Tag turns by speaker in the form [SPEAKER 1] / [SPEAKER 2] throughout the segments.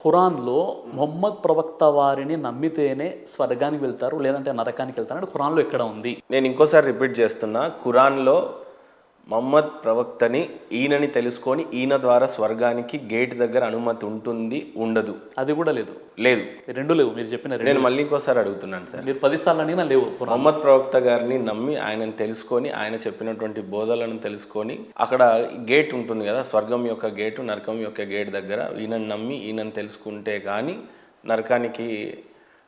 [SPEAKER 1] ఖురాన్లో మొహమ్మద్ ప్రవక్త వారిని నమ్మితేనే స్వర్గానికి వెళ్తారు, లేదంటే నరకానికి వెళ్తారు అంటే ఖురాన్లో ఎక్కడ ఉంది?
[SPEAKER 2] నేను ఇంకోసారి రిపీట్ చేస్తున్నా, ఖురాన్లో మహమ్మద్ ప్రవక్తని ఈయనని తెలుసుకొని ఈయన ద్వారా స్వర్గానికి గేట్ దగ్గర అనుమతి ఉంటుంది ఉండదు?
[SPEAKER 1] అది కూడా లేదు.
[SPEAKER 2] లేదు,
[SPEAKER 1] రెండు లేవు. మీరు చెప్పిన రెండు.
[SPEAKER 2] నేను మళ్ళీ ఇంకోసారి అడుగుతున్నాను సార్.
[SPEAKER 1] మీరు 10 సార్లు అడిగినా లేవు.
[SPEAKER 2] మహమ్మద్ ప్రవక్త గారిని నమ్మి ఆయనను తెలుసుకొని ఆయన చెప్పినటువంటి బోధలను తెలుసుకొని అక్కడ గేట్ ఉంటుంది కదా, స్వర్గం యొక్క గేటు నరకం యొక్క గేట్ దగ్గర ఈయనను నమ్మి ఈయనను తెలుసుకుంటే కానీ నరకానికి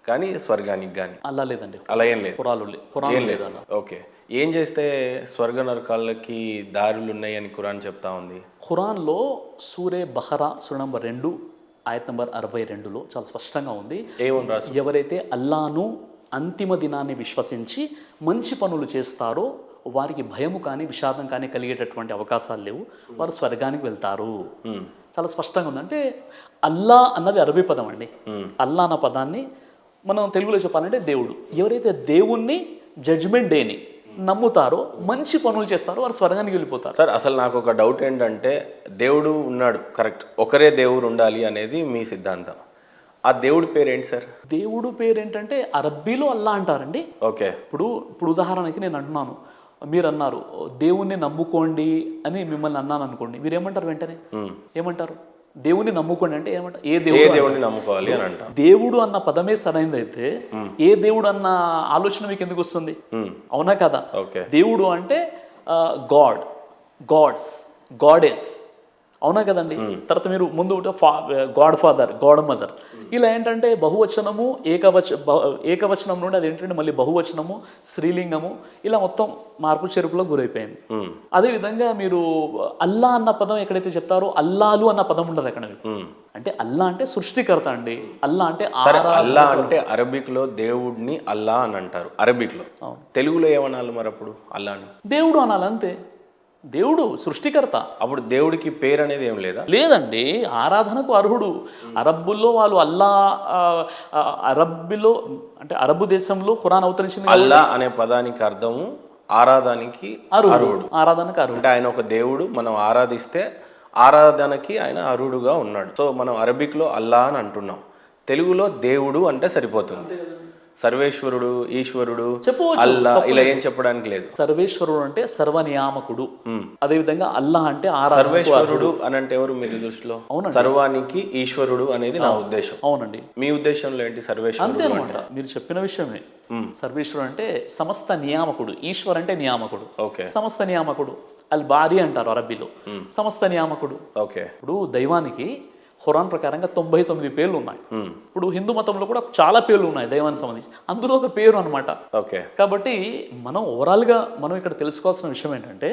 [SPEAKER 2] కానీ స్వర్గానికి కానీ
[SPEAKER 1] అలా లేదండి.
[SPEAKER 2] అలా ఏం లేదు.
[SPEAKER 1] ఖురాన్ లేదు అలా.
[SPEAKER 2] ఓకే, ఏం చేస్తే స్వర్గ నరకాలకి దారులు ఉన్నాయని ఖురాన్ చెప్తా ఉంది?
[SPEAKER 1] ఖురాన్లో సూరే బహరా సూర నంబర్ 2 ఆయత్ నంబర్ 62లో చాలా స్పష్టంగా ఉంది.
[SPEAKER 2] ఏమని రాసు?
[SPEAKER 1] ఎవరైతే అల్లాను అంతిమ దినాన్ని విశ్వసించి మంచి పనులు చేస్తారో వారికి భయము కానీ విషాదం కానీ కలిగేటటువంటి అవకాశాలు లేవు, వారు స్వర్గానికి వెళ్తారు. చాలా స్పష్టంగా ఉంది. అంటే అల్లా అన్నది అరబీ పదం అండి. అల్లా అన్న పదాన్ని మనం తెలుగులో చెప్పాలంటే దేవుడు. ఎవరైతే దేవుణ్ణి జడ్జ్మెంట్ డేని నమ్ముతారో మంచి పనులు చేస్తారో వారు స్వర్గానికి వెళ్ళిపోతారు.
[SPEAKER 2] సార్, అసలు నాకు ఒక డౌట్ ఏంటంటే, దేవుడు ఉన్నాడు కరెక్ట్, ఒకరే దేవుడు ఉండాలి అనేది మీ సిద్ధాంతం. ఆ దేవుడి పేరు ఏంటి సార్?
[SPEAKER 1] దేవుడు పేరు ఏంటంటే అరబ్బీలో అల్లా అంటారండి.
[SPEAKER 2] ఓకే,
[SPEAKER 1] ఇప్పుడు ఉదాహరణకి నేను అంటున్నాను, మీరు అన్నారు దేవుణ్ణి నమ్ముకోండి అని మిమ్మల్ని అన్నాను అనుకోండి, మీరు ఏమంటారు? వెంటనే ఏమంటారు? దేవుణ్ణి నమ్ముకోండి అంటే ఏమంటారు? ఏ
[SPEAKER 2] దేవుడిని నమ్ముకోవాలి అని అంటారు.
[SPEAKER 1] దేవుడు అన్న పదమే సరైనదైతే ఏ దేవుడు అన్న ఆలోచన మీకు ఎందుకు వస్తుంది? అవునా కదా? దేవుడు అంటే గాడ్, గాడ్స్, గాడెస్, అవునా కదండి? తర్వాత మీరు ముందు గాడ్ ఫాదర్, గాడ్ మదర్, ఇలా ఏంటంటే బహువచనము ఏకవచనం నుండి అది ఏంటంటే మళ్ళీ బహువచనము స్త్రీలింగము, ఇలా మొత్తం మార్పు చెరుపులో గురైపోయింది. అదేవిధంగా మీరు అల్లా అన్న పదం ఎక్కడైతే చెప్తారో అల్లాలు అన్న పదం ఉండదు అక్కడ. అంటే అల్లా అంటే సృష్టికర్త అండి. అల్లా అంటే
[SPEAKER 2] అల్లా అంటే అరబిక్ లో దేవుడిని అల్లా అని అంటారు అరబిక్ లో. తెలుగులో ఏమనాలి మరి అప్పుడు? అల్లాని దేవుడు
[SPEAKER 1] అనాలి అంతే. దేవుడు సృష్టికర్త.
[SPEAKER 2] అప్పుడు దేవుడికి పేరు అనేది ఏం లేదా?
[SPEAKER 1] లేదండి, ఆరాధనకు అర్హుడు. అరబ్బుల్లో వాళ్ళు అల్లా, అరబ్బులో అంటే అరబ్బు దేశంలో ఖురాన్ అవతరించింది.
[SPEAKER 2] అల్లా అనే పదానికి అర్థము ఆరాధనకి అర్హుడు.
[SPEAKER 1] ఆరాధనకు అర్హుడు
[SPEAKER 2] అంటే ఆయన ఒక దేవుడు, మనం ఆరాధిస్తే ఆరాధనకి ఆయన అర్హుడుగా ఉన్నాడు. సో మనం అరబిక్లో అల్లా అని అంటున్నాం, తెలుగులో దేవుడు అంటే సరిపోతుంది. సర్వేశ్వరుడు, ఈశ్వరుడు, అల్లా ఇలా ఏం చెప్పడానికి లేదు.
[SPEAKER 1] సర్వేశ్వరుడు అంటే సర్వనియామకుడు. అదేవిధంగా అల్లా అంటే
[SPEAKER 2] సర్వేశ్వరుడు అని అంటే ఎవరు మీ దృష్టిలో? సర్వానికి ఈశ్వరుడు అనేది నా ఉద్దేశం.
[SPEAKER 1] అవునండి.
[SPEAKER 2] మీ ఉద్దేశంలో ఏంటి సర్వేశ్వరుడు?
[SPEAKER 1] అంతే అనమాట, మీరు చెప్పిన విషయమే. సర్వేశ్వరుడు అంటే సమస్త నియామకుడు, ఈశ్వర్ అంటే నియామకుడు.
[SPEAKER 2] ఓకే,
[SPEAKER 1] సమస్త నియామకుడు అల్ బారీ అంటారు అరబ్బీలో, సమస్త నియామకుడు.
[SPEAKER 2] ఓకే,
[SPEAKER 1] ఇప్పుడు దైవానికి ఖురాన్ ప్రకారంగా 99 పేర్లు ఉన్నాయి. ఇప్పుడు హిందూ మతంలో కూడా చాలా పేర్లు ఉన్నాయి దైవానికి సంబంధించి, అందులో ఒక పేరు అనమాట.
[SPEAKER 2] ఓకే,
[SPEAKER 1] కాబట్టి మనం ఓవరాల్గా మనం ఇక్కడ తెలుసుకోవాల్సిన విషయం ఏంటంటే,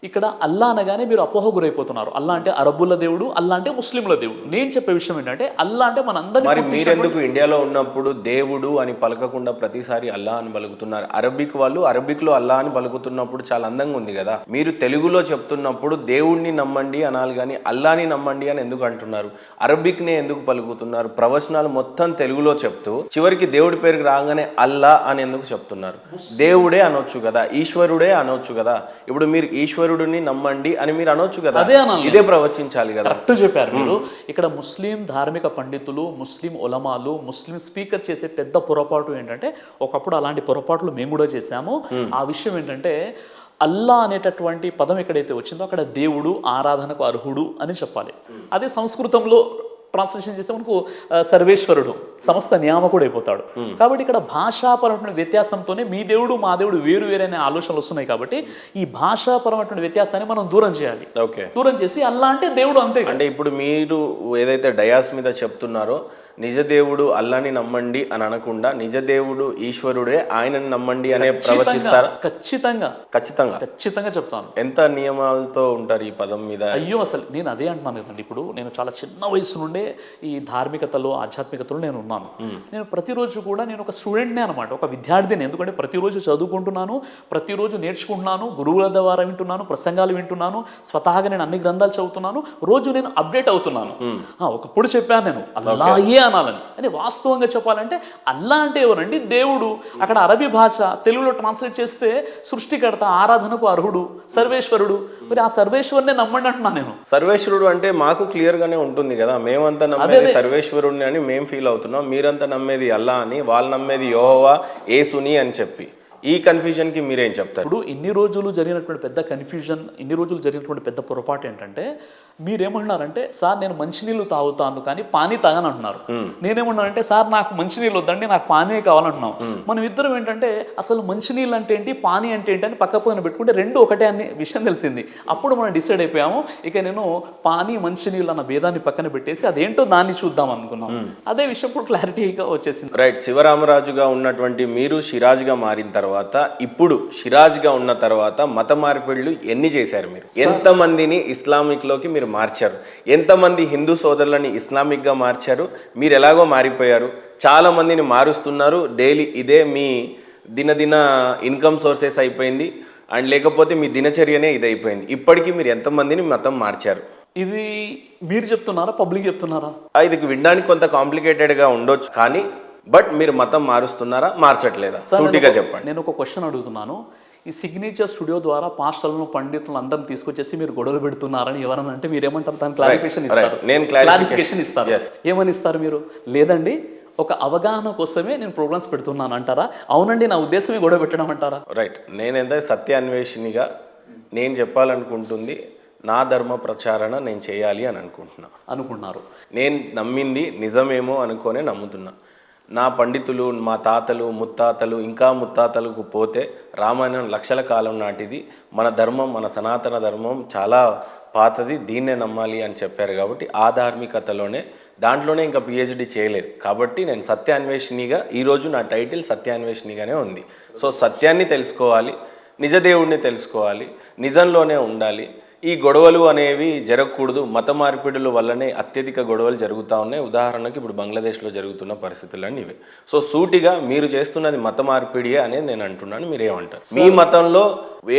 [SPEAKER 1] ఇక్కడ అల్లా అనగానే మీరు అపోహ గురైపోతున్నారు. అల్లా అంటే అరబ్బుల దేవుడు, అల్లా అంటే ముస్లింల దేవుడు. నేను చెప్పే విషయం ఏంటంటే, అల్లా అంటే మనందరినీ.
[SPEAKER 2] మరి మీరెందుకు ఇండియాలో ఉన్నప్పుడు దేవుడు అని పలకకుండా ప్రతిసారి అల్లా అని పలుకుతున్నారు? అరబిక్ వాళ్ళు అరబిక్ లో అల్లా అని పలుకుతున్నప్పుడు చాలా అందంగా ఉంది కదా. మీరు తెలుగులో చెప్తున్నప్పుడు దేవుడిని నమ్మండి అనాలి కానీ అల్లాని నమ్మండి అని ఎందుకు అంటున్నారు? అరబిక్ నే ఎందుకు పలుకుతున్నారు? ప్రవచనాలు మొత్తం తెలుగులో చెప్తూ చివరికి దేవుడి పేరుకి రాగానే అల్లా అని ఎందుకు చెప్తున్నారు? దేవుడే అనొచ్చు కదా, ఈశ్వరుడే అనొచ్చు కదా. ఇప్పుడు మీరు ఈశ్వరుడిని నమ్మండి అని మీరు అనొచ్చు కదా, ఇదే ప్రవచించాలి కదా.
[SPEAKER 1] కరెక్ట్ చెప్పారు మీరు. ఇక్కడ ముస్లిం ధార్మిక పండితులు, ముస్లిం ఉలమాలు, ముస్లిం స్పీకర్ చేసే పెద్ద పొరపాటు ఏంటంటే, ఒకప్పుడు అలాంటి పొరపాట్లు మేము కూడా చేశాము. ఆ విషయం ఏంటంటే, అల్లా అనేటటువంటి పదం ఎక్కడైతే వచ్చిందో అక్కడ దేవుడు ఆరాధనకు అర్హుడు అని చెప్పాలి. అదే సంస్కృతంలో ట్రాన్స్లేషన్ చేస్తే మనకు సర్వేశ్వరుడు సమస్త నియామకుడు అయిపోతాడు. కాబట్టి ఇక్కడ భాషాపరమైన వ్యత్యాసంతోనే మీ దేవుడు మా దేవుడు వేరు వేరైన ఆలోచనలు వస్తున్నాయి. కాబట్టి ఈ భాషాపరమైన వ్యత్యాసాన్ని మనం దూరం చేయాలి. దూరం చేసి అల్లా అంటే దేవుడు అంతే.
[SPEAKER 2] అంటే ఇప్పుడు మీరు ఏదైతే డయాస్ మీద చెప్తున్నారో నిజ దేవుడు అల్లాని నమ్మండి అని అనకుండా నిజ దేవుడు ఈశ్వరుడే ఆయనని నమ్మండి అనే ప్రవచిస్తారా?
[SPEAKER 1] ఖచ్చితంగా ఖచ్చితంగా ఖచ్చితంగా చెప్తాను.
[SPEAKER 2] ఎంత నియమాలతో ఉంటారు ఈ పదం మీద?
[SPEAKER 1] అయ్యో, అసలు నేను అదే అంటున్నాను కదండి. ఇప్పుడు నేను చాలా చిన్న వయసు నుండే ఈ ధార్మికతలో ఆధ్యాత్మికతలో నేను ఉన్నాను. నేను ప్రతిరోజు కూడా నేను ఒక స్టూడెంట్నే అనమాట, ఒక విద్యార్థిని. ఎందుకంటే ప్రతిరోజు చదువుకుంటున్నాను, ప్రతిరోజు నేర్చుకుంటున్నాను, గురువుల ద్వారా వింటున్నాను, ప్రసంగాలు వింటున్నాను, స్వతహాగా నేను అన్ని గ్రంథాలు చదువుతున్నాను, రోజు నేను అప్డేట్ అవుతున్నాను. ఒకప్పుడు చెప్పాను నేను అల్లాయే అనాలని. అని వాస్తవంగా చెప్పాలంటే అల్లా అంటే ఎవరండి? దేవుడు. అక్కడ అరబీ భాష తెలుగులో ట్రాన్స్లేట్ చేస్తే సృష్టికర్త, ఆరాధనకు అర్హుడు, సర్వేశ్వరుడు. మరి ఆ సర్వేశ్వరునే నమ్మండి అంటున్నా నేను.
[SPEAKER 2] సర్వేశ్వరుడు అంటే మాకు క్లియర్ గానే ఉంటుంది కదా, మేమంతా నమ్మేది సర్వేశ్వరుడిని అని మేము ఫీల్ అవుతున్నాం, మీరంతా నమ్మేది అల్లా అని, వాళ్ళు నమ్మేది యెహోవా యేసుని అని చెప్పి. ఈ కన్ఫ్యూజన్కి మీరేం చెప్తారు?
[SPEAKER 1] ఇప్పుడు ఇన్ని రోజులు జరిగినటువంటి పెద్ద కన్ఫ్యూజన్, ఇన్ని రోజులు జరిగినటువంటి పెద్ద పొరపాటు ఏంటంటే, మీరేమంటున్నారంటే సార్ నేను మంచినీళ్ళు తాగుతాను కానీ పానీ తాగని అంటున్నారు. నేనేమన్నానంటే సార్ నాకు మంచినీళ్ళు వద్దండి, నాకు పానీ కావాలంటున్నాం. మనం ఇద్దరం ఏంటంటే అసలు మంచినీళ్ళు అంటే ఏంటి, పానీ అంటే ఏంటి అని పక్క పక్కన పెట్టుకుంటే రెండు ఒకటే అనే విషయం తెలిసింది. అప్పుడు మనం డిసైడ్ అయిపోయాము, ఇక నేను పానీ మంచినీళ్ళు అన్న భేదాన్ని పక్కన పెట్టేసి అదేంటో దాన్ని చూద్దాం అనుకున్నాం. అదే విషయం ఇప్పుడు క్లారిటీగా వచ్చేసింది.
[SPEAKER 2] రైట్. శివరామరాజుగా ఉన్నటువంటి మీరు సిరాజ్గా మారిన తర్వాత, ఇప్పుడు సిరాజ్గా ఉన్న తర్వాత మత మార్పిడులు ఎన్ని చేశారు మీరు? ఎంతమందిని ఇస్లామిక్లోకి మీరు మార్చారు? ఎంతమంది హిందూ సోదరులని ఇస్లామిక్గా మార్చారు? మీరు ఎలాగో మారిపోయారు, చాలా మందిని మారుస్తున్నారు. డైలీ ఇదే మీ దినదిన ఇన్కమ్ సోర్సెస్ అయిపోయింది, అండ్ లేకపోతే మీ దినచర్యనే ఇది అయిపోయింది. ఇప్పటికీ మీరు ఎంతమందిని మతం మార్చారు?
[SPEAKER 1] ఇది మీరు చెప్తున్నారా, పబ్లిక్ చెప్తున్నారా?
[SPEAKER 2] ఇది వినడానికి కొంత కాంప్లికేటెడ్గా ఉండొచ్చు, కానీ బట్ మీరు మతం మారుస్తున్నారా, మార్చట్లేదా? సూటిగా చెప్పండి.
[SPEAKER 1] నేను ఒక క్వశ్చన్ అడుగుతున్నాను. ఈ సిగ్నేచర్ స్టూడియో ద్వారా పాస్టర్లను, పండితులను అందరిని తీసుకొచ్చేసి మీరు గొడవలు పెడుతున్నారని ఎవరన్నా అంటే మీరేమంటారు? దాని క్లారిఫికేషన్ ఇస్తారు.
[SPEAKER 2] నేను
[SPEAKER 1] క్లారిఫికేషన్ ఇస్తారు. ఏమని ఇస్తారు మీరు? లేదండి ఒక అవగాహన కోసమే నేను ప్రోగ్రామ్స్ పెడుతున్నాను అంటారా? అవునండి నా ఉద్దేశమే గొడవ పెట్టడం అంటారా?
[SPEAKER 2] రైట్. నేనైతే సత్యాన్వేషినిగా నేను చెప్పాలనుకుంటుంది నా ధర్మ ప్రచారణ నేను చేయాలి అని అనుకుంటున్నారు. నేను నమ్మింది నిజమేమో అనుకోనే నమ్ముతున్నా. నా పండితులు, మా తాతలు, ముత్తాతలు, ఇంకా ముత్తాతలకు పోతే రామాయణం లక్షల కాలం నాటిది. మన ధర్మం, మన సనాతన ధర్మం చాలా పాతది, దీన్నే నమ్మాలి అని చెప్పారు. కాబట్టి ఆ ధార్మికతలోనే, దాంట్లోనే ఇంకా పిహెచ్డి చేయలేదు. కాబట్టి నేను సత్యాన్వేషినిగా, ఈరోజు నా టైటిల్ సత్యాన్వేషినిగానే ఉంది. సో సత్యాన్ని తెలుసుకోవాలి, నిజదేవుడిని తెలుసుకోవాలి, నిజంలోనే ఉండాలి. ఈ గొడవలు అనేవి జరగకూడదు. మత మార్పిడుల వల్లనే అత్యధిక గొడవలు జరుగుతూ ఉన్నాయి. ఉదాహరణకి ఇప్పుడు బంగ్లాదేశ్లో జరుగుతున్న పరిస్థితులన్నీ ఇవే. సో సూటిగా మీరు చేస్తున్నది మత మార్పిడియే అనేది నేను అంటున్నాను. మీరేమంటారు? మీ మతంలో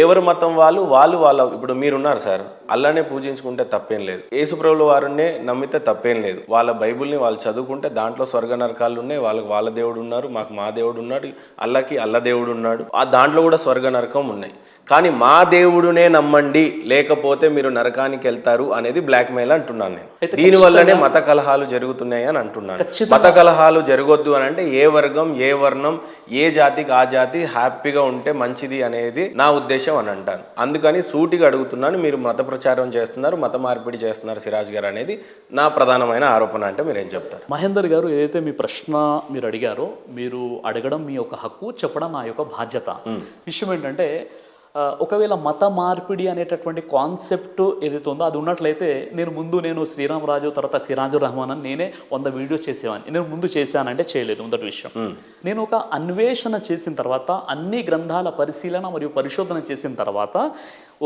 [SPEAKER 2] ఎవరి మతం వాళ్ళ ఇప్పుడు మీరున్నారు సార్, అల్లానే పూజించుకుంటే తప్పేం లేదు, యేసుప్రభుల వారినే నమ్మితే తప్పేం లేదు. వాళ్ళ బైబుల్ని వాళ్ళు చదువుకుంటే దాంట్లో స్వర్గ నరకాలు ఉన్నాయి. వాళ్ళ దేవుడు ఉన్నారు, మాకు మా దేవుడు ఉన్నాడు, అల్లకి అల్ల దేవుడు ఉన్నాడు. ఆ దాంట్లో కూడా స్వర్గ నరకం ఉన్నాయి. కానీ మా దేవుడునే నమ్మండి, లేకపోతే మీరు నరకానికి వెళ్తారు అనేది బ్లాక్ మెయిల్ అంటున్నాను నేను. దీనివల్లనే మత కలహాలు జరుగుతున్నాయి అని అంటున్నాను. మత కలహాలు జరగొద్దు అని అంటే ఏ వర్గం, ఏ వర్ణం, ఏ జాతికి ఆ జాతి హ్యాపీగా ఉంటే మంచిది అనేది నా ఉద్దేశం అని అంటాను. అందుకని సూటిగా అడుగుతున్నాను, మీరు మత ప్రచారం చేస్తున్నారు, మత మార్పిడి చేస్తున్నారు సిరాజ్ గారు అనేది నా ప్రధానమైన ఆరోపణ. అంటే మీరు ఏం చెప్తారు?
[SPEAKER 1] మహేందర్ గారు, ఏదైతే మీ ప్రశ్న మీరు అడిగారో, మీరు అడగడం మీ యొక్క హక్కు, చెప్పడం నా యొక్క బాధ్యత. విషయం ఏంటంటే, ఒకవేళ మత మార్పిడి అనేటటువంటి కాన్సెప్ట్ ఏదైతే ఉందో అది ఉన్నట్లయితే నేను శ్రీరామరాజు తర్వాత సిరాజు రహమాన్ అని నేనే 100 వీడియోస్ చేసేవాడిని. నేను ముందు చేశానంటే చేయలేదు. మొదటి విషయం, నేను ఒక అన్వేషణ చేసిన తర్వాత, అన్ని గ్రంథాల పరిశీలన మరియు పరిశోధన చేసిన తర్వాత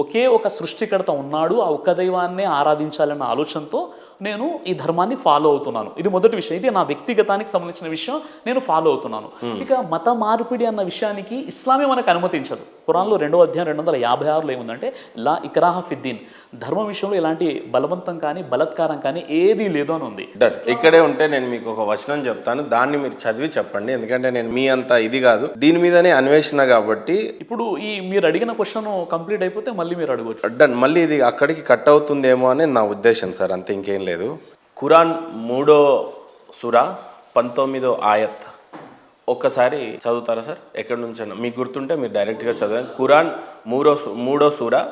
[SPEAKER 1] ఒకే ఒక సృష్టికర్త ఉన్నాడు, ఆ ఒక్క దైవాన్నే ఆరాధించాలన్న ఆలోచనతో నేను ఈ ధర్మాన్ని ఫాలో అవుతున్నాను. ఇది మొదటి విషయం. ఇది నా వ్యక్తిగతానికి సంబంధించిన విషయం, నేను ఫాలో అవుతున్నాను. ఇక మత మార్పిడి అన్న విషయానికి ఇస్లామే మనకు అనుమతించదు. ఖురాన్లో 2వ అధ్యాయం 256లో ఏముందంటే, లా ఇక్రాహ ఫిద్దీన్, ధర్మం విషయంలో ఎలాంటి బలవంతం కానీ బలత్కారం కానీ ఏదీ లేదు అని ఉంది.
[SPEAKER 2] ఇక్కడే ఉంటే నేను మీకు ఒక వచనం చెప్తాను, దాన్ని మీరు చదివి చెప్పండి. ఎందుకంటే నేను మీ అంత ఇది కాదు, దీని మీదనే అన్వేషణ కాబట్టి.
[SPEAKER 1] ఇప్పుడు ఈ మీరు అడిగిన క్వశ్చన్ కంప్లీట్ అయిపోతే మళ్ళీ మీరు అడగవచ్చు.
[SPEAKER 2] డన్. మళ్ళీ ఇది అక్కడికి కట్ అవుతుందేమో అని నా ఉద్దేశం సార్, అంతే, ఇంకేం లేదు. ఖురాన్ 3వ సూరా 19వ ఆయత్ ఒక్కసారి చదువుతారా సార్? ఎక్కడి నుంచి మీకు గుర్తుంటే మీరు డైరెక్ట్గా చదవండి. ఖురాన్ 3వ సూరా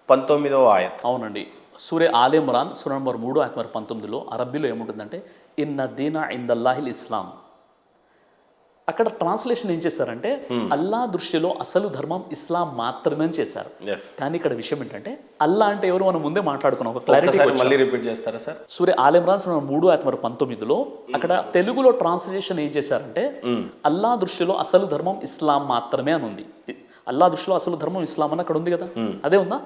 [SPEAKER 2] 19వ ఆయత్.
[SPEAKER 1] అవునండి, సూరే ఆల్ ఇమ్రాన్ సూరా నంబర్ 3 ఆయత్ నంబర్ 19లో అరబ్బీలో ఏముంటుందంటే, ఇన్న దీన ఇందల్లాహిల్ ఇస్లాం. అక్కడ ట్రాన్స్లేషన్ ఏం చేశారంటే, అల్లా దృష్టిలో అసలు ధర్మం ఇస్లాం మాత్రమే అని చేశారు. కానీ ఇక్కడ విషయం ఏంటంటే, అల్లా అంటే ఎవరు మనం ముందే మాట్లాడుకున్నాం. ఒక క్లారిటీ
[SPEAKER 2] మళ్ళీ రిపీట్ చేస్తారా సార్?
[SPEAKER 1] సూరే ఆల్ ఇమ్రాన్ సూరా 3 ఆయత్ నంబర్ 19లో అక్కడ తెలుగులో ట్రాన్స్లేషన్ ఏం చేశారంటే, అల్లా దృష్టిలో అసలు ధర్మం ఇస్లాం మాత్రమే అని ఉంది. అల్లా దృష్టిలో అసలు ధర్మం ఇస్లాం అని అక్కడ ఉంది కదా, అదే ఉందా?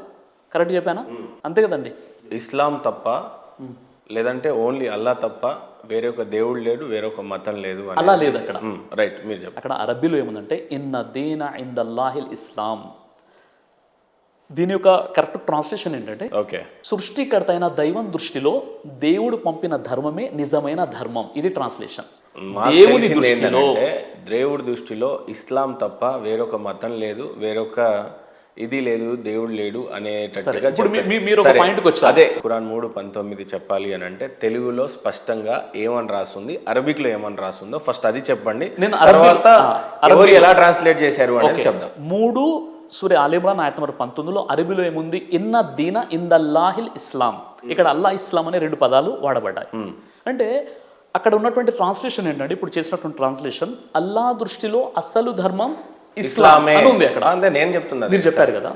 [SPEAKER 1] కరెక్ట్ చెప్పానా? అంతే కదండి.
[SPEAKER 2] ఇస్లాం తప్ప, లేదంటే ఓన్లీ అల్లా తప్ప వేరే ఒక దేవుడు లేడు, వేరే ఒక మతం లేదు,
[SPEAKER 1] అలా లేదు అక్కడ.
[SPEAKER 2] రైట్, మీరు చెప్పండి.
[SPEAKER 1] అక్కడ అరబ్బీలో ఏముందంటే, ఇన్న దీన ఇందల్లాహిల్ ఇస్లాం. దీని యొక్క కరెక్ట్ ట్రాన్స్లేషన్ ఏంటంటే,
[SPEAKER 2] ఓకే.
[SPEAKER 1] సృష్టికర్త అయిన దైవం దృష్టిలో దేవుడు పంపిన ధర్మమే నిజమైన ధర్మం. ఇది ట్రాన్స్లేషన్. దేవుని దృష్టిలో,
[SPEAKER 2] దేవుడి దృష్టిలో ఇస్లాం తప్ప వేరొక మతం లేదు, వేరొక ఇది లేదు, దేవుడు లేడు అనేటట్టుగా
[SPEAKER 1] ఇప్పుడు మీరు ఒక పాయింట్కి వచ్చారు.
[SPEAKER 2] అదే ఖురాన్ 3:19 చెప్పాలి అని అంటే తెలుగులో స్పష్టంగా ఏమని రాస్తుంది, అరబిక్ లో ఏమని రాస్తుందో ఫస్ట్ అది చెప్పండి.
[SPEAKER 1] నేను
[SPEAKER 2] తర్వాత ఎవరు ఎలా ట్రాన్స్లేట్ చేశారు అనేది చెప్దాం.
[SPEAKER 1] 3 సూర్య ఆల్ ఇమ్రాన్ ఆయత నెంబర్ 19లో అరబీలో ఏముంది? ఇన్న దీన ఇందల్లాహిల్ ఇస్లాం. ఇక్కడ అల్లా ఇస్లాం అనే 2 పదాలు వాడబడ్డాయి. అంటే అక్కడ ఉన్నటువంటి ట్రాన్స్లేషన్ ఏంటంటే, ఇప్పుడు చేసినటువంటి ట్రాన్స్లేషన్ అల్లా దృష్టిలో అసలు ధర్మం ఇస్లామే అని ఉంది అక్కడ.
[SPEAKER 2] అంతే నేను చెప్తున్నా,
[SPEAKER 1] మీరు చెప్పారు కదా.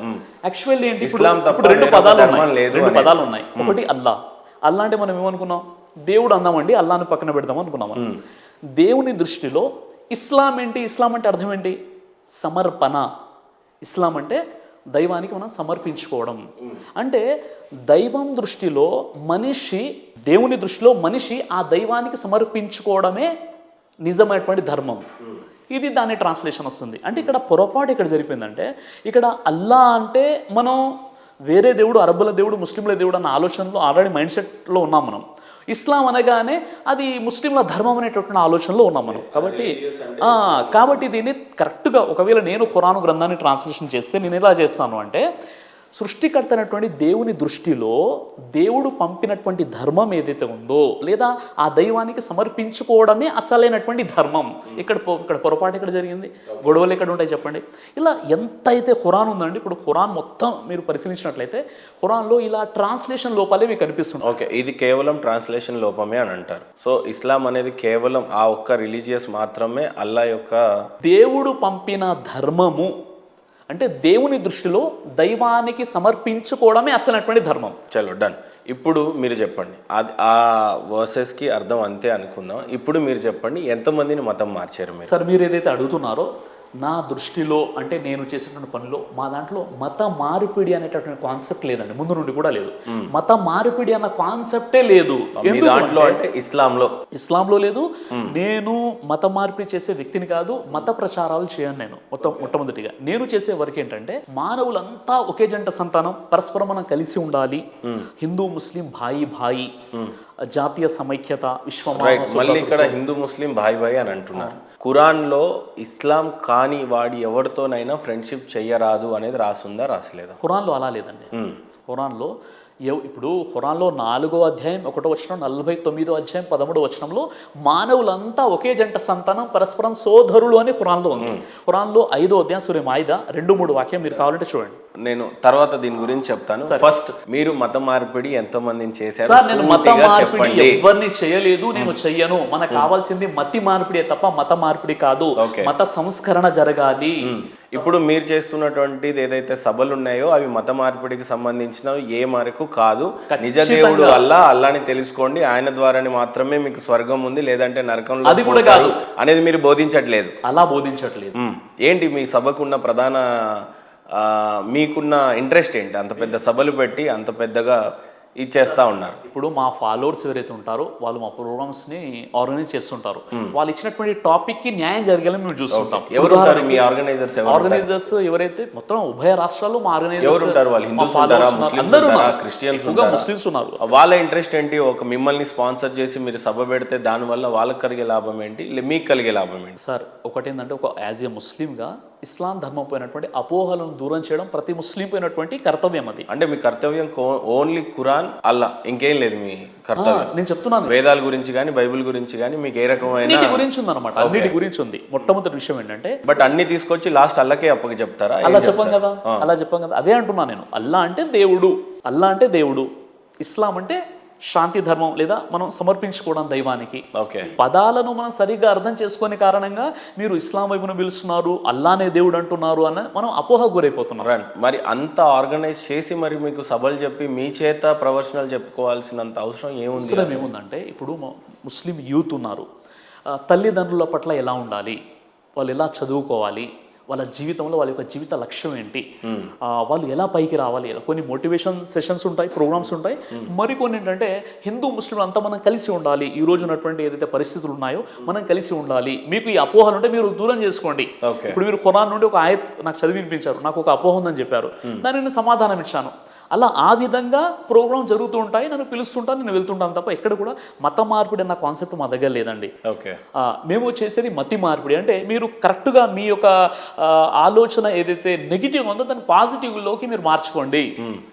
[SPEAKER 1] యాక్చువల్లీ ఏంటి,
[SPEAKER 2] ఇస్లాం తప్ప
[SPEAKER 1] ఇప్పుడు 2 పదాలు ఉన్నాయి.
[SPEAKER 2] లేదు,
[SPEAKER 1] 2 పదాలు ఉన్నాయి. ఒకటి అల్లా. అల్లా అంటే మనం ఏమనుకున్నాం? దేవుడు అందామండి, అల్లాని పక్కన పెడదాం అనుకున్నాం. దేవుని దృష్టిలో ఇస్లాం ఏంటి? ఇస్లాం అంటే అర్థం ఏంటి? సమర్పణ. ఇస్లాం అంటే దైవానికి మనం సమర్పించుకోవడం. అంటే దైవం దృష్టిలో మనిషి, దేవుని దృష్టిలో మనిషి ఆ దైవానికి సమర్పించుకోవడమే నిజమైనటువంటి ధర్మం. ఇది దాని ట్రాన్స్లేషన్ వస్తుంది. అంటే ఇక్కడ పొరపాటు ఇక్కడ జరిపోయిందంటే, ఇక్కడ అల్లా అంటే మనం వేరే దేవుడు, అరబ్బుల దేవుడు, ముస్లింల దేవుడు అన్న ఆలోచనలో ఆల్రెడీ మైండ్ సెట్లో ఉన్నాం మనం. ఇస్లాం అనగానే అది ముస్లింల ధర్మం అనేటటువంటి ఆలోచనలో ఉన్నాం మనం. కాబట్టి దీన్ని కరెక్ట్గా ఒకవేళ నేను ఖురాను గ్రంథాన్ని ట్రాన్స్లేషన్ చేస్తే నేను ఎలా చేస్తాను అంటే, సృష్టికర్త అయినటువంటి దేవుని దృష్టిలో దేవుడు పంపినటువంటి ధర్మం ఏదైతే ఉందో, లేదా ఆ దైవానికి సమర్పించుకోవడమే అసలైనటువంటి ధర్మం. ఇక్కడ పొరపాటు ఇక్కడ జరిగింది, గొడవలు ఎక్కడ ఉంటాయి చెప్పండి. ఇలా ఎంత అయితే ఖురాన్ ఉందండి, ఇప్పుడు ఖురాన్ మొత్తం మీరు పరిశీలించినట్లయితే ఖురాన్లో ఇలా ట్రాన్స్లేషన్ లోపాలే మీకు కనిపిస్తుంది.
[SPEAKER 2] ఓకే, ఇది కేవలం ట్రాన్స్లేషన్ లోపమే అని అంటారు. సో ఇస్లాం అనేది కేవలం ఆ ఒక్క రిలీజియస్ మాత్రమే అల్లా యొక్క
[SPEAKER 1] దేవుడు పంపిన ధర్మము అంటే దేవుని దృష్టిలో దైవానికి సమర్పించుకోవడమే అసలైనటువంటి ధర్మం.
[SPEAKER 2] చలో డన్. ఇప్పుడు మీరు చెప్పండి, అది ఆ వర్సెస్కి అర్థం అంతే అనుకుందాం. ఇప్పుడు మీరు చెప్పండి, ఎంతమందిని మతం మార్చారు మీరు?
[SPEAKER 1] సార్ మీరు ఏదైతే అడుగుతున్నారో, నా దృష్టిలో అంటే నేను చేసినటువంటి పనిలో మా దాంట్లో మత మార్పిడి అనేటటువంటి కాన్సెప్ట్ లేదండి, ముందు నుండి కూడా లేదు. మత మార్పిడి అన్న కాన్సెప్టే లేదు.
[SPEAKER 2] దాంట్లో అంటే ఇస్లాంలో
[SPEAKER 1] లేదు. నేను మత మార్పిడి చేసే వ్యక్తిని కాదు, మత ప్రచారాలు చేయను నేను. మొట్టమొదటిగా నేను చేసే వర్క్ ఏంటంటే, మానవులంతా ఒకే జంట సంతానం, పరస్పరం మనం కలిసి ఉండాలి, హిందూ ముస్లిం భాయి, జాతీయ సమైక్యత,
[SPEAKER 2] మళ్ళీ ఇక్కడ హిందూ ముస్లిం భాయి అని అంటున్నారు. ఖురాన్లో ఇస్లాం కాని వాడి ఎవరితోనైనా ఫ్రెండ్షిప్ చెయ్యరాదు అనేది రాసుందా, రాసలేదా?
[SPEAKER 1] ఖురాన్లో అలా లేదండి. ఖురాన్లో ఇప్పుడు ఖురాన్లో 4వ అధ్యాయం 1వ వచనం, 49వ అధ్యాయం 13వ వచనంలో మానవులంతా ఒకే జంట సంతానం, పరస్పరం సోదరులు అని ఖురాన్లో ఉంది. ఖురాన్లో 5వ అధ్యాయం సూర మాయిదా 2-3 వాక్యం మీరు కావాలంటే చూడండి.
[SPEAKER 2] నేను తర్వాత దీని గురించి చెప్తాను. ఫస్ట్ మీరు మత మార్పిడి ఎంతమందిని చేశారు?
[SPEAKER 1] సార్ నేను మత మార్పిడి ఎవరిని చేయలేదు, నేను చెయ్యను. మనకు కావాల్సింది మతి మార్పిడి తప్ప మత మార్పిడి కాదు. మత సంస్కరణ జరగాలి.
[SPEAKER 2] ఇప్పుడు మీరు చేస్తున్నటువంటిది ఏదైతే సభలు ఉన్నాయో అవి మత మార్పిడికి సంబంధించినవి ఏ మేరకు కాదు. నిజ దేవుడు అల్లాని తెలుసుకోండి, ఆయన ద్వారానే మాత్రమే మీకు స్వర్గం ఉంది, లేదంటే నరకంలో
[SPEAKER 1] అది కూడా కాదు
[SPEAKER 2] అనేది మీరు బోధించట్లేదు.
[SPEAKER 1] అలా బోధించట్లేదు.
[SPEAKER 2] ఏంటి మీ సభకున్న ప్రధాన మీకున్న ఇంట్రెస్ట్ ఏంటి? అంత పెద్ద సభలు పెట్టి అంత పెద్దగా ఇచ్చేస్తా ఉన్నారు.
[SPEAKER 1] ఇప్పుడు మా ఫాలోవర్స్ ఎవరైతే ఉంటారో వాళ్ళు మా ప్రోగ్రామ్స్ ని ఆర్గనైజ్ చేస్తుంటారు. వాళ్ళు ఇచ్చినటువంటి టాపిక్ కి న్యాయం జరగాలని మేము చూస్తుంటాం.
[SPEAKER 2] ఎవరు మీ ఆర్గనైజర్స్?
[SPEAKER 1] ఎవరైతే మొత్తం ఉభయ రాష్ట్రాల్లో మా ఆర్గనైజర్స్
[SPEAKER 2] ఎవరు ఉంటారు? వాళ్ళు హిందూస్ ఉంటారా, క్రిస్టియన్స్ ఉంటారా,
[SPEAKER 1] ముస్లిమ్స్ ఉన్నారు.
[SPEAKER 2] వాళ్ళ ఇంట్రెస్ట్ ఏంటి? ఒక మిమ్మల్ని స్పాన్సర్ చేసి మీరు సభ పెడితే దాని వల్ల వాళ్ళకి కలిగే లాభం ఏంటి, మీకు కలిగే లాభం ఏంటి?
[SPEAKER 1] సార్ ఒకటేంటంటే, ఒక యాజ్ ఏ ముస్లింగా ఇస్లాం ధర్మం పోయినటువంటి అపోహలను దూరం చేయడం ప్రతి ముస్లిం పోయినటువంటి కర్తవ్యం. అది అంటే
[SPEAKER 2] మీ కర్తవ్యం ఓన్లీ ఖురాన్, అల్లా, ఇంకేం లేదు మీ కర్తవ్యం.
[SPEAKER 1] నేను చెప్తున్నాను,
[SPEAKER 2] వేదాల గురించి కానీ బైబిల్ గురించి కానీ మీకు ఏ రకమైన
[SPEAKER 1] గురించి ఉందన్నమాట. అన్నిటి గురించి ఉంది. మొట్టమొదటి విషయం ఏంటంటే,
[SPEAKER 2] బట్ అన్ని తీసుకొచ్చి లాస్ట్ అల్లకే అప్పకి చెప్తారా?
[SPEAKER 1] అలా చెప్పాం కదా, అదే అంటున్నా నేను. అల్లా అంటే దేవుడు, ఇస్లాం అంటే శాంతి ధర్మం, లేదా మనం సమర్పించుకోవడం దైవానికి. పదాలను మనం సరిగ్గా అర్థం చేసుకునే కారణంగా మీరు ఇస్లాం వైపును పిలుస్తున్నారు, అల్లానే దేవుడు అంటున్నారు అని మనం అపోహ గురైపోతున్నారు.
[SPEAKER 2] మరి అంత ఆర్గనైజ్ చేసి మరి మీకు సభలు చెప్పి మీ చేత ప్రవచనాలు చెప్పుకోవాల్సినంత అవసరం
[SPEAKER 1] ఏముందంటే, ఇప్పుడు ముస్లిం యూత్ ఉన్నారు, తల్లిదండ్రుల పట్ల ఎలా ఉండాలి, వాళ్ళు ఎలా చదువుకోవాలి, వాళ్ళ జీవితంలో వాళ్ళ యొక్క జీవిత లక్ష్యం ఏంటి, వాళ్ళు ఎలా పైకి రావాలి, కొన్ని మోటివేషన్ సెషన్స్ ఉంటాయి, ప్రోగ్రామ్స్ ఉంటాయి. మరికొన్ని ఏంటంటే హిందూ ముస్లింలు అంతా మనం కలిసి ఉండాలి, ఈ రోజు ఉన్నటువంటి ఏదైతే పరిస్థితులు ఉన్నాయో మనం కలిసి ఉండాలి, మీకు ఈ అపోహలు ఉంటే మీరు దూరం చేసుకోండి. ఇప్పుడు మీరు ఖురాన్ నుండి ఒక ఆయత్ నాకు చదివి వినిపించారు, నాకు ఒక అపోహ ఉందని చెప్పారు, దానికి నేను సమాధానం ఇచ్చాను. అలా ఆ విధంగా ప్రోగ్రామ్ జరుగుతూ ఉంటాయి, నన్ను పిలుస్తుంటాను, నేను వెళ్తుంటాను తప్ప ఎక్కడ కూడా మత మార్పిడి అన్న కాన్సెప్ట్ మా దగ్గర లేదండి.
[SPEAKER 2] ఓకే,
[SPEAKER 1] మేము చేసేది మతి మార్పిడి. అంటే మీరు కరెక్ట్గా మీ యొక్క ఆలోచన ఏదైతే నెగిటివ్ ఉందో దాన్ని పాజిటివ్లోకి మీరు మార్చుకోండి,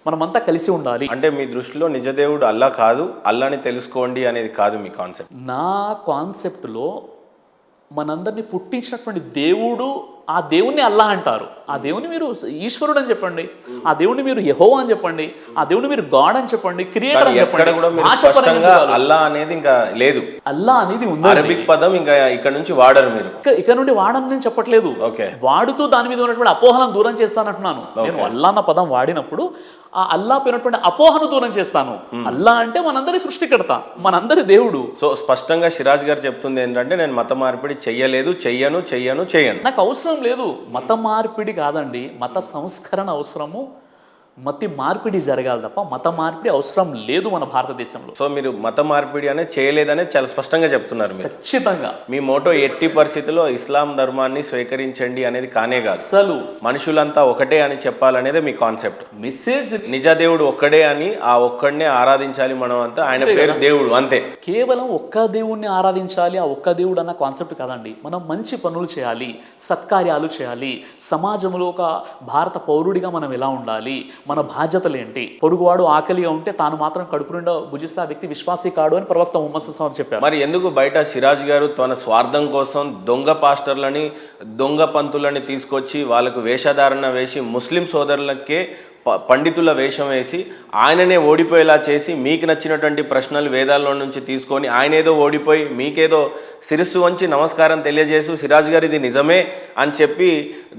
[SPEAKER 1] మనమంతా కలిసి ఉండాలి.
[SPEAKER 2] అంటే మీ దృష్టిలో నిజదేవుడు అల్లా కాదు, అల్లాని తెలుసుకోండి అనేది కాదు మీ కాన్సెప్ట్?
[SPEAKER 1] నా కాన్సెప్ట్లో మనందరినీ పుట్టించినటువంటి దేవుడు, ఆ దేవుణ్ణి అల్లా అంటారు. ఆ దేవుని మీరు ఈశ్వరుడు అని చెప్పండి, ఆ దేవుని మీరు యెహోవా అని చెప్పండి, ఆ దేవుని మీరు గాడ్ అని చెప్పండి, క్రియేటర్ అని చెప్పండి.
[SPEAKER 2] అల్లా అనేది ఇంకా లేదు,
[SPEAKER 1] అల్లా అనేది ఉంది.
[SPEAKER 2] అరబిక్ పదం ఇంకా ఇక్కడ నుంచి వాడరు మీరు.
[SPEAKER 1] ఇక్కడ నుండి వాడని నేను చెప్పట్లేదు, వాడుతూ దాని మీద ఉన్నటువంటి అపోహలను దూరం చేస్తానంటున్నాను. నేను అల్లా అన్న పదం వాడినప్పుడు ఆ అల్లా పోయినటువంటి అపోహను దూరం చేస్తాను. అల్లా అంటే మనందరి సృష్టికర్త, మనందరి దేవుడు.
[SPEAKER 2] సో స్పష్టంగా సిరాజ్ గారు చెప్తుంది ఏంటంటే నేను మత మార్పిడి చెయ్యలేదు, చెయ్యను.
[SPEAKER 1] నాకు అవసరం లేదు మత మార్పిడి కాదండి, మత సంస్కరణ అవసరము, మతి మార్పిడి జరగాలి తప్ప మత మార్పిడి అవసరం లేదు మన భారతదేశంలో.
[SPEAKER 2] సో మీరు మత మార్పిడి అనేది చేయలేదనే చాలా స్పష్టంగా చెప్తున్నారు మీరు.
[SPEAKER 1] ఖచ్చితంగా
[SPEAKER 2] మీ మోటో ఎట్టి పరిస్థితుల్లో ఇస్లాం ధర్మాన్ని స్వీకరించండి అనేది కానే కాదు,
[SPEAKER 1] అసలు
[SPEAKER 2] మనుషులంతా ఒకటే అని చెప్పాలనేదే మీ కాన్సెప్ట్.
[SPEAKER 1] మెసేజ్
[SPEAKER 2] నిజ దేవుడు ఒక్కడే అని, ఆ ఒక్కడినే ఆరాధించాలి మనం అంతా, ఆయన పేరు దేవుడు అంతే.
[SPEAKER 1] కేవలం ఒక్క దేవుణ్ణి ఆరాధించాలి, ఆ ఒక్క దేవుడు అన్న కాన్సెప్ట్ కాదండి. మనం మంచి పనులు చేయాలి, సత్కార్యాలు చేయాలి, సమాజంలో ఒక భారత పౌరుడిగా మనం ఎలా ఉండాలి, మన బాధ్యతలు ఏంటి, పొరుగువాడు ఆకలిగా ఉంటే తాను మాత్రం కడుపు నిండా భుజిస్తే ఆ వ్యక్తి విశ్వాసీ కాడు అని ప్రవక్త ముహమ్మద్ సల్లల్లాహు అలైహి వసల్లం చెప్పారు.
[SPEAKER 2] మరి ఎందుకు బయట సిరాజ్ గారు తన స్వార్థం కోసం దొంగ పాస్టర్లని, దొంగ పంతులని తీసుకొచ్చి వాళ్ళకు వేషధారణ వేసి ముస్లిం సోదరులకే పండితుల వేషం వేసి ఆయననే ఓడిపోయేలా చేసి మీకు నచ్చినటువంటి ప్రశ్నలు వేదాల్లో నుంచి తీసుకొని ఆయన ఏదో ఓడిపోయి మీకేదో శిరస్సు వంచి నమస్కారం తెలియజేస్తూ సిరాజ్ గారు ఇది నిజమే అని చెప్పి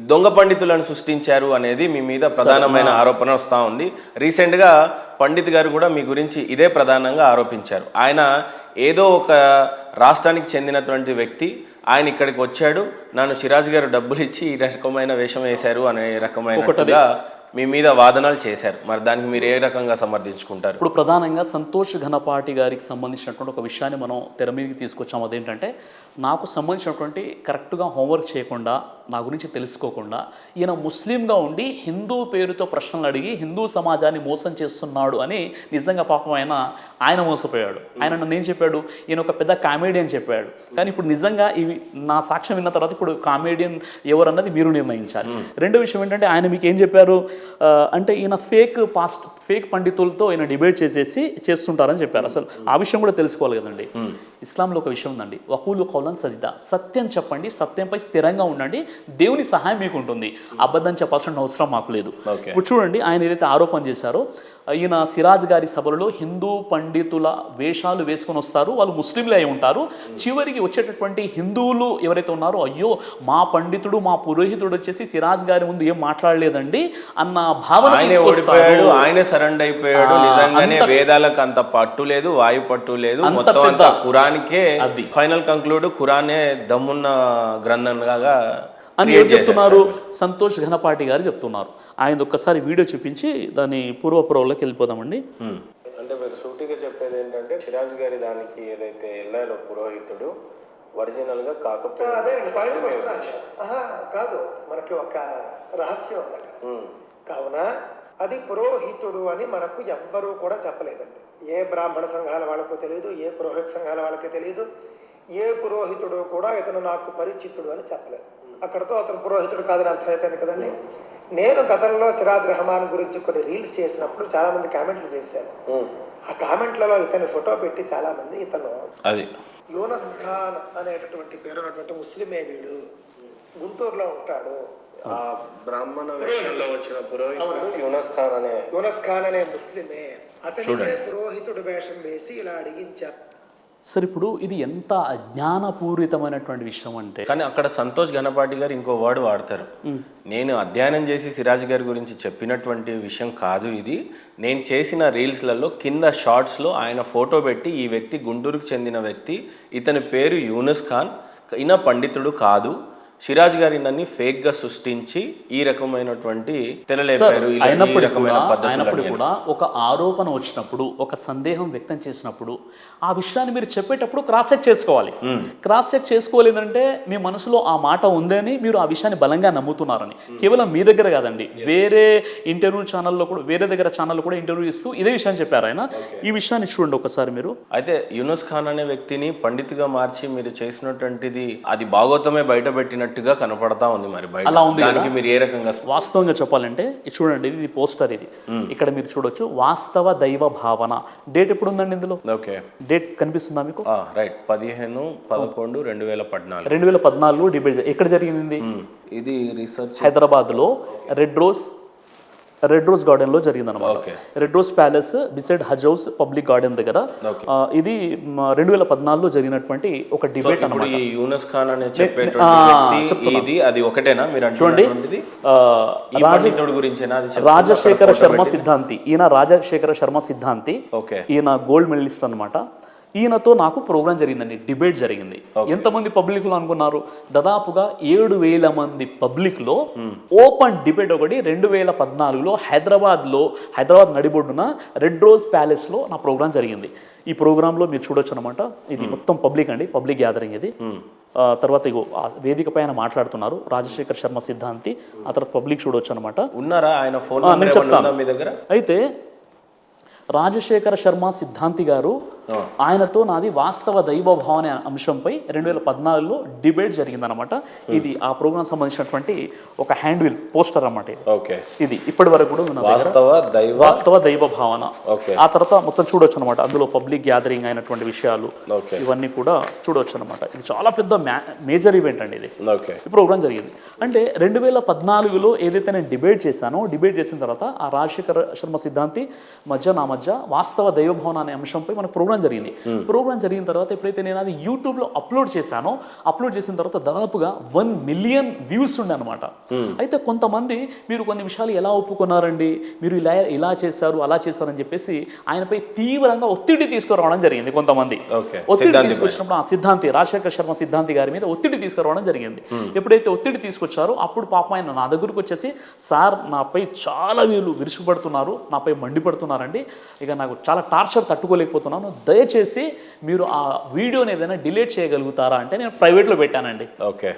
[SPEAKER 2] దొంగ పండితులను సృష్టించారు అనేది మీ మీద ప్రధానమైన ఆరోపణ వస్తూ ఉంది. రీసెంట్గా పండిత్ గారు కూడా మీ గురించి ఇదే ప్రధానంగా ఆరోపించారు. ఆయన ఏదో ఒక రాష్ట్రానికి చెందినటువంటి వ్యక్తి, ఆయన ఇక్కడికి వచ్చాడు, నన్ను సిరాజ్ గారు డబ్బులు ఇచ్చి ఈ రకమైన వేషం వేశారు అనే రకమైనట్టుగా మీ మీద వాదనలు చేశారు. మరి దానికి మీరు ఏ రకంగా సమర్థించుకుంటారు?
[SPEAKER 1] ఇప్పుడు ప్రధానంగా సంతోష్ ఘనపాటి గారికి సంబంధించినటువంటి ఒక విషయాన్ని మనం తెర మీదకి తీసుకొచ్చాము. అదేంటంటే నాకు సంబంధించినటువంటి కరెక్ట్గా హోంవర్క్ చేయకుండా, నా గురించి తెలుసుకోకుండా, ఈయన ముస్లింగా ఉండి హిందూ పేరుతో ప్రశ్నలు అడిగి హిందూ సమాజాన్ని మోసం చేస్తున్నాడు అని నిజంగా పాపం ఆయన మోసపోయాడు. ఆయన నన్ను ఏం చెప్పాడు, ఈయన ఒక పెద్ద కామెడియన్ చెప్పాడు. కానీ ఇప్పుడు నిజంగా ఇవి నా సాక్ష్యం విన్న తర్వాత ఇప్పుడు కామెడియన్ ఎవరన్నది మీరు నిర్ణయించాలి. రెండో విషయం ఏంటంటే ఆయన మీకు ఏం చెప్పారు అంటే ఈయన ఫేక్ పండితులతో ఈయన డిబేట్ చేస్తుంటారని చెప్పారు. అసలు ఆ విషయం కూడా తెలుసుకోవాలి కదండి. ఇస్లాంలో ఒక విషయం ఉందండి, వకూలు కౌలన్ సదీదా, సత్యం చెప్పండి, సత్యంపై స్థిరంగా ఉండండి, దేవుని సహాయం మీకు ఉంటుంది, అబద్ధం చెప్పాల్సిన అవసరం మాకు లేదు. ఇప్పుడు చూడండి ఆయన ఏదైతే ఆరోపణ చేశారో, ఈయన సిరాజ్ గారి సభలలో హిందూ పండితుల వేషాలు వేసుకొని వస్తారు, వాళ్ళు ముస్లింలే అయి ఉంటారు, చివరికి వచ్చేటటువంటి హిందువులు ఎవరైతే ఉన్నారో అయ్యో మా పండితుడు మా పురోహితుడు వచ్చేసి సిరాజ్ గారి ముందు ఏం మాట్లాడలేదండి అన్న భావన,
[SPEAKER 2] ఆయన సరెండర్ అయిపోయాడు, నిజంగానే వేదాలకు అంత పట్టు లేదు, వాయు పట్టు లేదు, మొత్తం అంతా ఖురాన్కే ఫైనల్ కంక్లూడ్, ఖురానే దమ్మున్న గ్రంథంగా
[SPEAKER 1] అని ఎవరు చెప్తున్నారు? సంతోష్ ఘనపాటి గారు చెప్తున్నారు. ఆయన ఒక్కసారి వీడియో చూపించి దాని పూర్వపురంలోకి వెళ్ళిపోదామండి.
[SPEAKER 2] అంటే మీరు సూటిగా చెప్పేది ఏంటంటే సిరాజ్ గారి దానికి ఏదైతే ఎల్లాలో పురోహితుడు ఒరిజినల్ గా కాకపోతే
[SPEAKER 3] కాదు, మనకి ఒక రహస్యం ఉందండి. కావున అది పురోహితుడు అని మనకు ఎవ్వరూ కూడా చెప్పలేదండి. ఏ బ్రాహ్మణ సంఘాల వాళ్ళకు తెలియదు, ఏ పురోహిత సంఘాల వాళ్ళకి తెలియదు, ఏ పురోహితుడు కూడా ఇతను నాకు పరిచితుడు అని చెప్పలేదు. అక్కడతో అతను పురోహితుడు కాదని అర్థమైపోయింది కదండి. నేను గతంలో సిరాజ్ రెహమాన్ గురించి కొన్ని రీల్స్ చేసినప్పుడు చాలా మంది కామెంట్లు చేశారు. ఆ కామెంట్లలో ఇతని ఫోటో పెట్టి చాలా మంది ఇతను యూనస్ ఖాన్ అనేటటువంటి పేరు ఉన్నటువంటి ముస్లిమే, వీడు గుంటూరులో ఉంటాడు,
[SPEAKER 2] బ్రాహ్మణ వేషంలో వచ్చిన పురోహితుడు యూనస్ ఖాన్ అనే
[SPEAKER 3] ముస్లిమే, అతనికే పురోహితుడు వేషం వేసి ఇలా అడిగించారు.
[SPEAKER 1] సరే, ఇప్పుడు ఇది ఎంత అజ్ఞానపూరితమైనటువంటి విషయం అంటే,
[SPEAKER 2] కానీ అక్కడ సంతోష్ ఘనపాటి గారు ఇంకో వర్డ్ వాడతారు, నేను అధ్యయనం చేసి సిరాజ్ గారి గురించి చెప్పినటువంటి విషయం కాదు ఇది, నేను చేసిన రీల్స్లలో కింద షార్ట్స్లో ఆయన ఫోటో పెట్టి ఈ వ్యక్తి గుంటూరుకు చెందిన వ్యక్తి, ఇతని పేరు యూనస్ ఖాన్, ఈయన పండితుడు కాదు, సిరాజ్ గారి నన్ను ఫేక్ గా సృష్టించి ఈ రకమైనటువంటి తెరలేపారు, ఇలా ఈ
[SPEAKER 1] అయినప్పటికీ
[SPEAKER 2] రకమైన
[SPEAKER 1] అయినప్పటికీ
[SPEAKER 2] పద్ధతులు
[SPEAKER 1] కూడా ఒక ఆరోపణ వచ్చినప్పుడు, ఒక సందేహం వ్యక్తం చేసినప్పుడు ఆ విషయాన్ని మీరు చెప్పేటప్పుడు క్రాస్ చెక్ చేసుకోవాలి. క్రాస్ చెక్ చేసుకోలేదంటే మీ మనసులో ఆ మాట ఉందని మీరు ఆ విషయాన్ని బలంగా నమ్ముతున్నారని. కేవలం మీ దగ్గర కాదండి, వేరే ఇంటర్వ్యూ ఛానల్లో కూడా, వేరే దగ్గర ఛానల్లో కూడా ఇంటర్వ్యూ ఇస్తూ ఇదే విషయాన్ని చెప్పారు ఆయన. ఈ విషయాన్ని చూడండి ఒకసారి మీరు.
[SPEAKER 2] అయితే యూనుస్ ఖాన్ అనే వ్యక్తిని పండితుగా మార్చి మీరు చేసినటువంటిది అది భాగవతమే బయట పెట్టినట్టుగా కనపడతా ఉంది. మరి బయట
[SPEAKER 1] అలా ఉంది
[SPEAKER 2] దానికి మీరు ఏ రకంగా
[SPEAKER 1] వాస్తవంగా చెప్పాలంటే ఇది చూడండి, ఇది పోస్టర్, ఇది ఇక్కడ మీరు చూడొచ్చు, వాస్తవ దైవ భావన. డేట్ ఎప్పుడు ఉందండి ఇందులో?
[SPEAKER 2] ఓకే,
[SPEAKER 1] డేట్ కనిపిస్తుందా మీకు?
[SPEAKER 2] రైట్, 15/11/2014.
[SPEAKER 1] 2014 డిబేట్ ఎక్కడ జరిగింది?
[SPEAKER 2] ఇది రీసెర్చ్
[SPEAKER 1] హైదరాబాద్ లో రెడ్ రోజ్ గార్డెన్ లో జరిగింది అనమాట. రెడ్ రోజ్ ప్యాలెస్ బిసైడ్ హజ్ హౌస్ పబ్లిక్ గార్డెన్ దగ్గర. ఇది 2014లో జరిగినటువంటి ఒక డిబేట్ అనమాట.
[SPEAKER 2] ఈ యూనుస్ ఖాన్ అనే చెప్పేటువంటి ఇది అది ఒకటేనా మీరు
[SPEAKER 1] చూడండి,
[SPEAKER 2] గురించేనా?
[SPEAKER 1] రాజశేఖర శర్మ సిద్ధాంతి, ఈయన రాజశేఖర శర్మ సిద్ధాంతి,
[SPEAKER 2] ఓకే,
[SPEAKER 1] ఈయన గోల్డ్ మెడలిస్ట్ అనమాట. ఈయనతో నాకు ప్రోగ్రామ్ జరిగిందండి, డిబేట్ జరిగింది. ఎంతమంది పబ్లిక్ లో అనుకున్నారు? దాదాపుగా 7,000 మంది పబ్లిక్ లో ఓపెన్ డిబేట్ ఒకటి 2014లో హైదరాబాద్ నడిబొడ్డున రెడ్ రోజ్ ప్యాలెస్ లో నా ప్రోగ్రామ్ జరిగింది. ఈ ప్రోగ్రామ్ లో మీరు చూడొచ్చు అనమాట, ఇది మొత్తం పబ్లిక్ అండి, పబ్లిక్ గ్యాదరింగ్ ఇది. తర్వాత ఇగో వేదిక పైన మాట్లాడుతున్నారు రాజశేఖర్ శర్మ సిద్ధాంతి, ఆ తర్వాత పబ్లిక్ చూడొచ్చు అనమాట.
[SPEAKER 2] ఉన్నారా ఆయన ఫోన్?
[SPEAKER 1] నేను చెప్తాను.
[SPEAKER 2] మీ దగ్గర
[SPEAKER 1] అయితే రాజశేఖర శర్మ సిద్ధాంతి గారు, ఆయనతో నాది వాస్తవ దైవభావం అనే అంశంపై 2014లో డిబేట్ జరిగిందనమాట. ఇది ఆ ప్రోగ్రామ్ సంబంధించినటువంటి ఒక హ్యాండ్ విల్ పోస్టర్ అన్నమాట. ఇది ఇప్పటి వరకు కూడా వాస్తవ దైవ భావన. ఆ తర్వాత మొత్తం చూడొచ్చు అనమాట, అందులో పబ్లిక్ గ్యాదరింగ్ అయినటువంటి విషయాలు ఇవన్నీ కూడా చూడొచ్చు అనమాట. ఇది చాలా పెద్ద మేజర్ ఈవెంట్ అండి ఇది. ఈ ప్రోగ్రామ్ జరిగింది అంటే 2014లో ఏదైతే నేను డిబేట్ చేశానో, డిబేట్ చేసిన తర్వాత ఆ రాజశేఖర శర్మ సిద్ధాంతి నా మధ్య వాస్తవ దైవభావన అనే అంశంపై మనకు ప్రోగ్రామ్ జరిగింది. ప్రోగ్రామ్ జరిగిన తర్వాత ఎప్పుడైతే నేను అది యూట్యూబ్లో అప్లోడ్ చేశానో, అప్లోడ్ చేసిన తర్వాత దాదాపుగా 1 మిలియన్ వ్యూస్ ఉండే అనమాట. అయితే కొంతమంది మీరు కొన్ని విషయాలు ఎలా ఒప్పుకున్నారండి, మీరు ఇలా చేశారు అలా చేశారని చెప్పేసి ఆయనపై తీవ్రంగా ఒత్తిడి తీసుకురావడం జరిగింది. కొంతమంది ఒత్తిడి తీసుకొచ్చినప్పుడు ఆ సిద్ధాంతి, రాజశేఖర శర్మ సిద్ధాంతి గారి మీద ఒత్తిడి తీసుకురావడం జరిగింది. ఎప్పుడైతే ఒత్తిడి తీసుకొచ్చారో అప్పుడు పాపం ఆయన నా దగ్గరకు వచ్చేసి, సార్ నాపై చాలా వీళ్ళు విరుచుపడుతున్నారు, నాపై మండిపడుతున్నారండి, ఇక నాకు చాలా టార్చర్ తట్టుకోలేకపోతున్నాను, దయచేసి మీరు ఆ వీడియోని ఏదైనా డిలీట్ చేయగలుగుతారా అంటే నేను ప్రైవేట్లో పెట్టానండి.